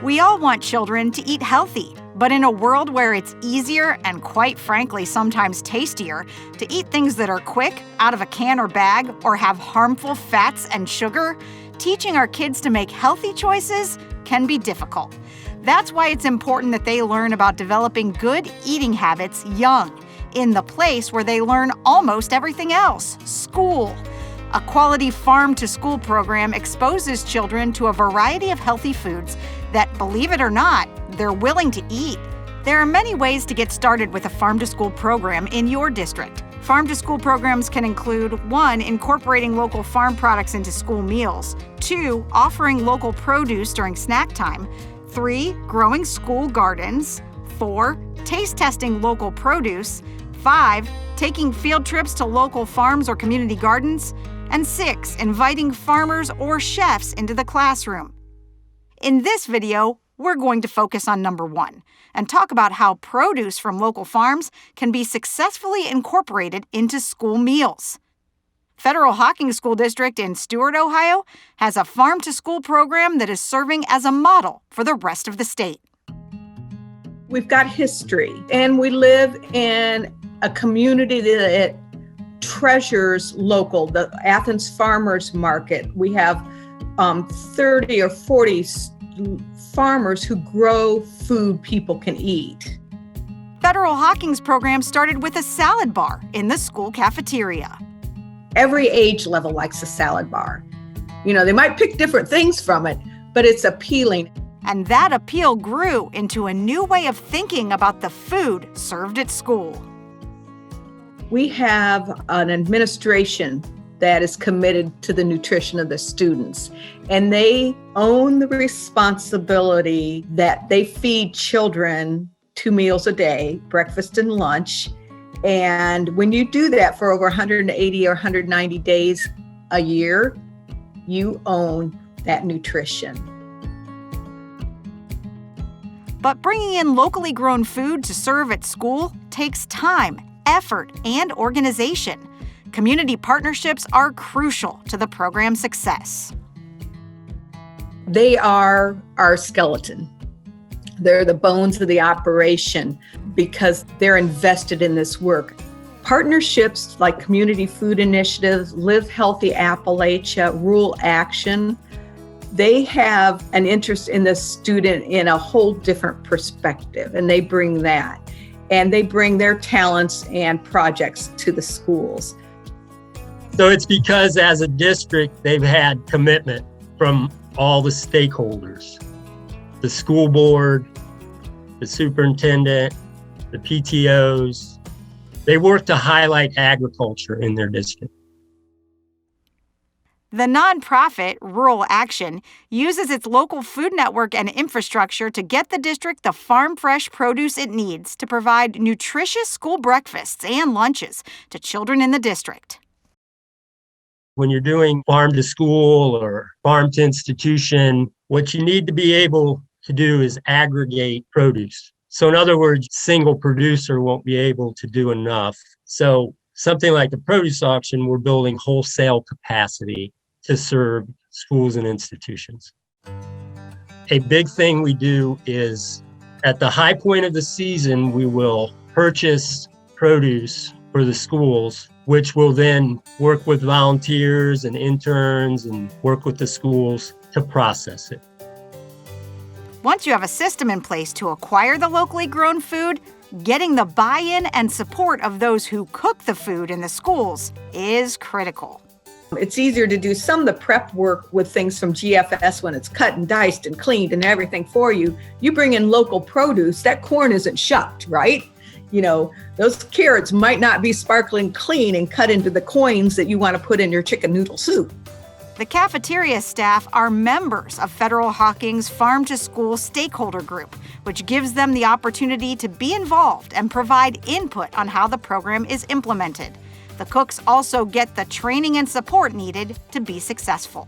We all want children to eat healthy, but in a world where it's easier and quite frankly sometimes tastier to eat things that are quick, out of a can or bag, or have harmful fats and sugar, teaching our kids to make healthy choices can be difficult. That's why it's important that they learn about developing good eating habits young, in the place where they learn almost everything else, school. A quality farm-to-school program exposes children to a variety of healthy foods that, believe it or not, they're willing to eat. There are many ways to get started with a farm-to-school program in your district. Farm-to-school programs can include 1. Incorporating local farm products into school meals, 2. Offering local produce during snack time, 3. Growing school gardens, 4. Taste testing local produce, 5. Taking field trips to local farms or community gardens, and 6. Inviting farmers or chefs into the classroom. In this video, we're going to focus on number 1 and talk about how produce from local farms can be successfully incorporated into school meals. Federal Hocking School District in Stuart, Ohio, has a farm-to-school program that is serving as a model for the rest of the state. We've got history, and we live in a community that treasures local, the Athens Farmers Market. We have 30 or 40 farmers who grow food people can eat. Federal Hocking's program started with a salad bar in the school cafeteria. Every age level likes a salad bar. They might pick different things from it, but it's appealing. And that appeal grew into a new way of thinking about the food served at school. We have an administration that is committed to the nutrition of the students, and they own the responsibility that they feed children 2 meals a day, breakfast and lunch. And when you do that for over 180 or 190 days a year, you own that nutrition. But bringing in locally grown food to serve at school takes time, effort, and organization. Community partnerships are crucial to the program's success. They are our skeleton. They're the bones of the operation because they're invested in this work. Partnerships like Community Food Initiative, Live Healthy Appalachia, Rural Action, they have an interest in the student in a whole different perspective, and they bring that. And they bring their talents and projects to the schools. So it's because as a district, they've had commitment from all the stakeholders, the school board, the superintendent, the PTOs. They work to highlight agriculture in their district. The nonprofit Rural Action uses its local food network and infrastructure to get the district the farm fresh produce it needs to provide nutritious school breakfasts and lunches to children in the district. When you're doing farm to school or farm to institution, what you need to be able to do is aggregate produce. So in other words, single producer won't be able to do enough. So something like the produce auction, we're building wholesale capacity to serve schools and institutions. A big thing we do is at the high point of the season, we will purchase produce for the schools, which will then work with volunteers and interns and work with the schools to process it. Once you have a system in place to acquire the locally grown food, getting the buy-in and support of those who cook the food in the schools is critical. It's easier to do some of the prep work with things from GFS when it's cut and diced and cleaned and everything for you. You bring in local produce, that corn isn't shucked, right? Those carrots might not be sparkling clean and cut into the coins that you want to put in your chicken noodle soup. The cafeteria staff are members of Federal Hocking's Farm to School Stakeholder Group, which gives them the opportunity to be involved and provide input on how the program is implemented. The cooks also get the training and support needed to be successful.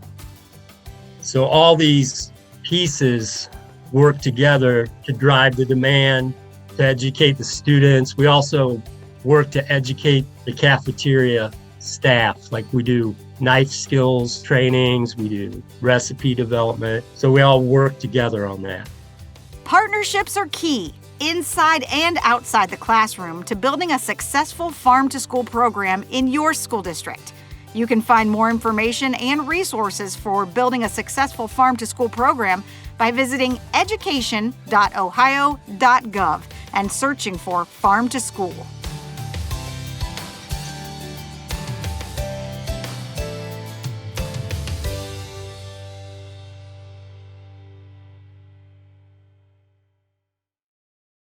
So all these pieces work together to drive the demand, to educate the students. We also work to educate the cafeteria staff, like we do knife skills trainings, we do recipe development. So we all work together on that. Partnerships are key, inside and outside the classroom, to building a successful farm-to-school program in your school district. You can find more information and resources for building a successful farm-to-school program by visiting education.ohio.gov and searching for Farm to School.